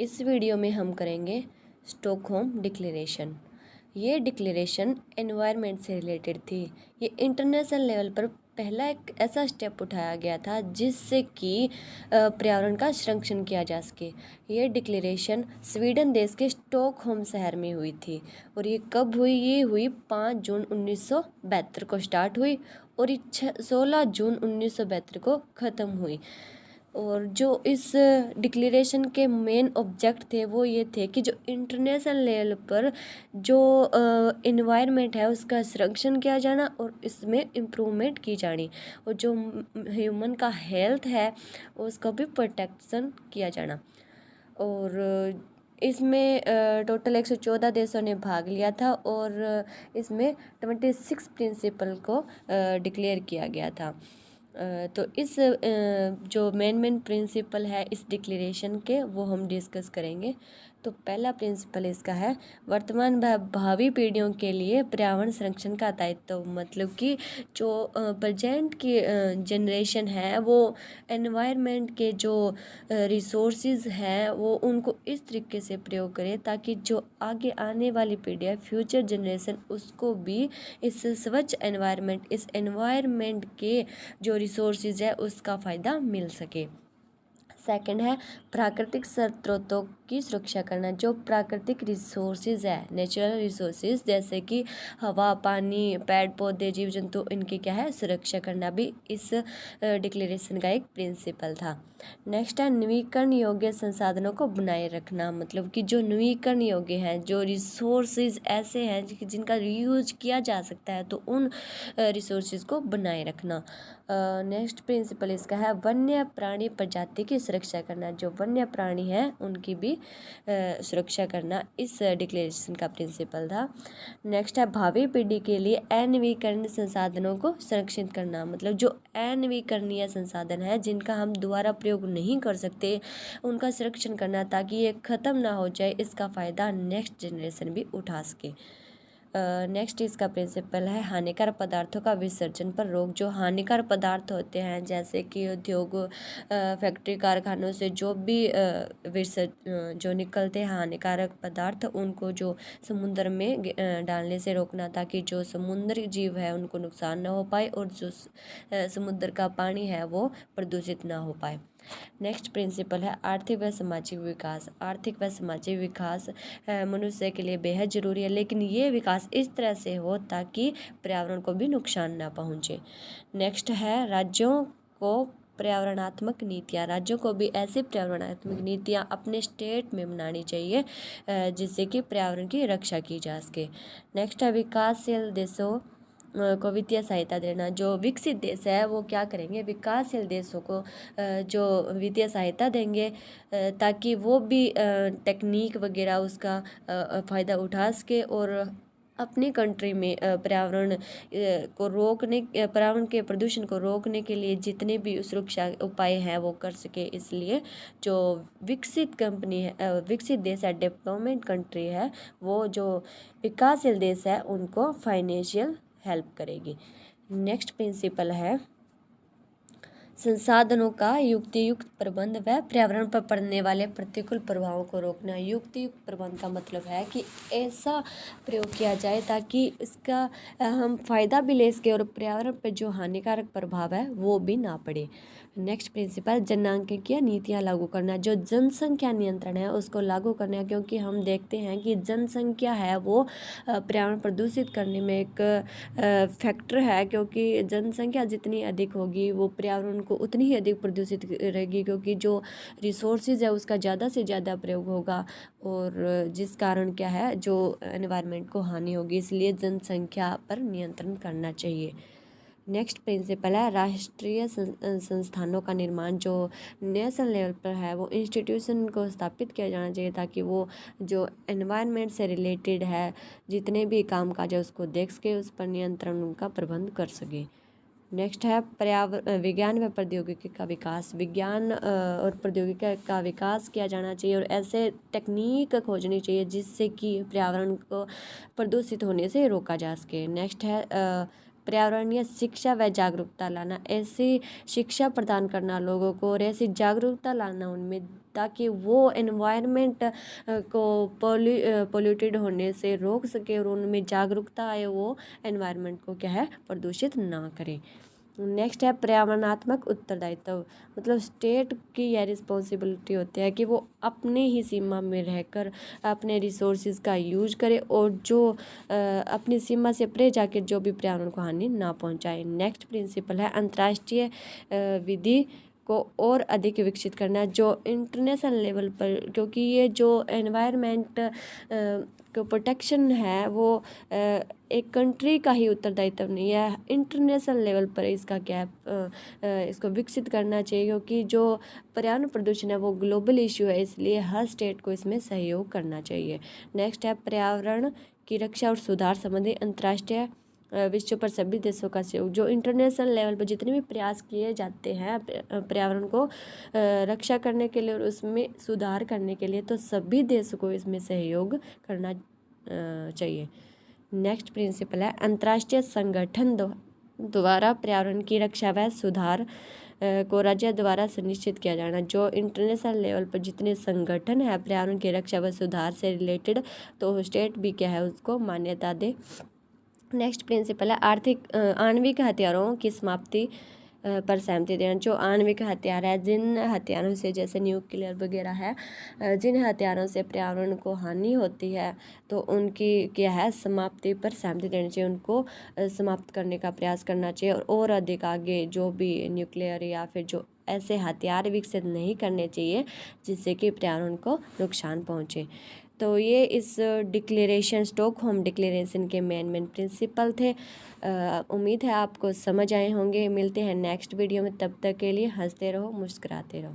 इस वीडियो में हम करेंगे स्टॉकहोम डिक्लेरेशन। ये डिक्लेरेशन एनवायरनमेंट से रिलेटेड थी। ये इंटरनेशनल लेवल पर पहला एक ऐसा स्टेप उठाया गया था जिससे कि पर्यावरण का संरक्षण किया जा सके। ये डिक्लेरेशन स्वीडन देश के स्टॉकहोम शहर में हुई थी। और ये कब हुई? ये हुई 5 जून 1972 को स्टार्ट हुई और ये 16 जून 1972 को ख़त्म हुई। और जो इस डिक्लेरेशन के मेन ऑब्जेक्ट थे वो ये थे कि जो इंटरनेशनल लेवल पर जो इन्वायरमेंट है उसका संरक्षण किया जाना और इसमें इम्प्रूवमेंट की जानी, और जो ह्यूमन का हेल्थ है उसका भी प्रोटेक्शन किया जाना। और इसमें टोटल 114 देशों ने भाग लिया था और इसमें 26 प्रिंसिपल को डिक्लेयर किया गया था। तो इस जो मेन प्रिंसिपल है इस डिक्लेरेशन के वो हम डिस्कस करेंगे। तो पहला प्रिंसिपल इसका है वर्तमान व भावी पीढ़ियों के लिए पर्यावरण संरक्षण का दायित्व। मतलब कि जो प्रेजेंट की जनरेशन है वो एनवायरनमेंट के जो रिसोर्सेज हैं वो उनको इस तरीके से प्रयोग करे ताकि जो आगे आने वाली पीढ़ी है, फ्यूचर जनरेशन, उसको भी इस स्वच्छ एनवायरनमेंट, इस एनवायरनमेंट के जो रिसोर्सेज है उसका फ़ायदा मिल सके। सेकंड है प्राकृतिक स्रोतों की सुरक्षा करना। जो प्राकृतिक रिसोर्सेज है, नेचुरल रिसोर्सेज जैसे कि हवा, पानी, पेड़ पौधे, जीव जंतु, इनकी क्या है सुरक्षा करना भी इस डिक्लेरेशन का एक प्रिंसिपल था। नेक्स्ट है नवीकरण योग्य संसाधनों को बनाए रखना। मतलब कि जो नवीकरण योग्य हैं, जो रिसोर्सेज ऐसे हैं जिनका रीयूज किया जा सकता है, तो उन रिसोर्सेज को बनाए रखना। नेक्स्ट प्रिंसिपल इसका है वन्य प्राणी प्रजाति की सुरक्षा करना। जो वन्य प्राणी हैं उनकी भी सुरक्षा करना इस डिक्लेरेशन का प्रिंसिपल था। नेक्स्ट है भावी पीढ़ी के लिए अनवीकरणीय संसाधनों को संरक्षित करना। मतलब जो अनवीकरणीय संसाधन है जिनका हम दोबारा प्रयोग नहीं कर सकते, उनका संरक्षण करना ताकि ये ख़त्म ना हो जाए, इसका फ़ायदा नेक्स्ट जनरेशन भी उठा सके। नेक्स्ट इसका प्रिंसिपल है हानिकारक पदार्थों का विसर्जन पर रोक। जो हानिकारक पदार्थ होते हैं जैसे कि उद्योग, फैक्ट्री, कारखानों से जो भी जो निकलते हैं हानिकारक पदार्थ, उनको जो समुद्र में डालने से रोकना ताकि जो समुद्री जीव है उनको नुकसान ना हो पाए और जो समुद्र का पानी है वो प्रदूषित ना हो पाए। नेक्स्ट प्रिंसिपल है आर्थिक व सामाजिक विकास। आर्थिक व सामाजिक विकास मनुष्य के लिए बेहद ज़रूरी है, लेकिन ये विकास इस तरह से हो ताकि पर्यावरण को भी नुकसान ना पहुँचे। नेक्स्ट है राज्यों को पर्यावरणात्मक नीतियाँ। राज्यों को भी ऐसी पर्यावरणात्मक नीतियाँ अपने स्टेट में बनानी चाहिए जिससे कि पर्यावरण की रक्षा की जा सके। नेक्स्ट है विकासशील देशों को वित्तीय सहायता देना। जो विकसित देश है वो क्या करेंगे, विकासशील देशों को जो वित्तीय सहायता देंगे ताकि वो भी टेक्निक वगैरह उसका फ़ायदा उठा सके और अपनी कंट्री में पर्यावरण पर्यावरण के प्रदूषण को रोकने के लिए जितने भी सुरक्षा उपाय हैं वो कर सके। इसलिए जो विकसित कंपनी है, विकसित देश है, डेवलपमेंट कंट्री है, वो जो विकासशील देश है उनको फाइनेंशियल हेल्प करेगी। नेक्स्ट प्रिंसिपल है संसाधनों का युक्तियुक्त प्रबंध व पर्यावरण पर पड़ने वाले प्रतिकूल प्रभावों को रोकना। युक्तियुक्त प्रबंध का मतलब है कि ऐसा प्रयोग किया जाए ताकि इसका हम फ़ायदा भी ले सके और पर्यावरण पर जो हानिकारक प्रभाव है वो भी ना पड़े। नेक्स्ट प्रिंसिपल जनसांख्यिकीय नीतियाँ लागू करना। जो जनसंख्या नियंत्रण है उसको लागू करना, क्योंकि हम देखते हैं कि जनसंख्या है वो पर्यावरण प्रदूषित करने में एक फैक्टर है, क्योंकि जनसंख्या जितनी अधिक होगी वो पर्यावरण को उतनी ही अधिक प्रदूषित रहेगी, क्योंकि जो रिसोर्सेज है उसका ज़्यादा से ज़्यादा प्रयोग होगा और जिस कारण क्या है जो एनवायरनमेंट को हानि होगी। इसलिए जनसंख्या पर नियंत्रण करना चाहिए। नेक्स्ट प्रिंसिपल है राष्ट्रीय संस्थानों का निर्माण। जो नेशनल लेवल पर है वो इंस्टीट्यूशन को स्थापित किया जाना चाहिए ताकि वो जो एनवायरनमेंट से रिलेटेड है जितने भी कामकाज है उसको देख सके, उस पर नियंत्रण उनका प्रबंध कर सके। नेक्स्ट है पर्यावरण विज्ञान व प्रौद्योगिकी का विकास। विज्ञान और प्रौद्योगिकी का विकास किया जाना चाहिए और ऐसे टेक्निक खोजनी चाहिए जिससे कि पर्यावरण को प्रदूषित होने से रोका जा सके। नेक्स्ट है पर्यावरणीय शिक्षा व जागरूकता लाना, ऐसी शिक्षा प्रदान करना लोगों को और ऐसी जागरूकता लाना उनमें, ताकि वो एनवायरनमेंट को पोल्यूटेड होने से रोक सके और उनमें जागरूकता आए, वो एनवायरनमेंट को क्या है प्रदूषित ना करे। नेक्स्ट है पर्यावरणात्मक उत्तरदायित्व, मतलब स्टेट की यह रिस्पॉन्सिबिलिटी होती है कि वो अपने ही सीमा में रहकर अपने रिसोर्सेज का यूज करे और जो अपनी सीमा से परे जाकर जो भी पर्यावरण को हानि ना पहुंचाए। नेक्स्ट प्रिंसिपल है अंतर्राष्ट्रीय विधि को और अधिक विकसित करना, जो इंटरनेशनल लेवल पर, क्योंकि ये जो एनवायरनमेंट को प्रोटेक्शन है वो एक कंट्री का ही उत्तरदायित्व नहीं है, इंटरनेशनल लेवल पर इसका क्या इसको विकसित करना चाहिए, क्योंकि जो पर्यावरण प्रदूषण है वो ग्लोबल इशू है, इसलिए हर स्टेट को इसमें सहयोग करना चाहिए। नेक्स्ट है पर्यावरण की रक्षा और सुधार संबंधी अंतर्राष्ट्रीय विषयों पर सभी देशों का सहयोग, जो इंटरनेशनल लेवल पर जितने भी प्रयास किए जाते हैं पर्यावरण को रक्षा करने के लिए और उसमें सुधार करने के लिए, तो सभी देशों को इसमें सहयोग करना चाहिए। नेक्स्ट प्रिंसिपल है अंतर्राष्ट्रीय संगठन द्वारा पर्यावरण की रक्षा व सुधार को राज्य द्वारा सुनिश्चित किया जाना, जो इंटरनेशनल लेवल पर जितने संगठन है पर्यावरण की रक्षा व सुधार से रिलेटेड, तो स्टेट भी क्या है उसको मान्यता दे। नेक्स्ट प्रिंसिपल है आर्थिक आणविक हथियारों की समाप्ति पर सहमति देना, जो आणविक हथियार है, जिन हथियारों से जैसे न्यूक्लियर वगैरह है, जिन हथियारों से पर्यावरण को हानि होती है, तो उनकी क्या है समाप्ति पर सहमति देनी चाहिए, उनको समाप्त करने का प्रयास करना चाहिए और अधिक आगे जो भी न्यूक्लियर या फिर जो ऐसे हथियार विकसित नहीं करने चाहिए जिससे कि पर्यावरण को नुकसान पहुँचे। तो ये इस डिक्लेरेशन स्टॉकहोम डिक्लेरेशन के मेन प्रिंसिपल थे। उम्मीद है आपको समझ आए होंगे। मिलते हैं नेक्स्ट वीडियो में, तब तक के लिए हंसते रहो, मुस्कुराते रहो।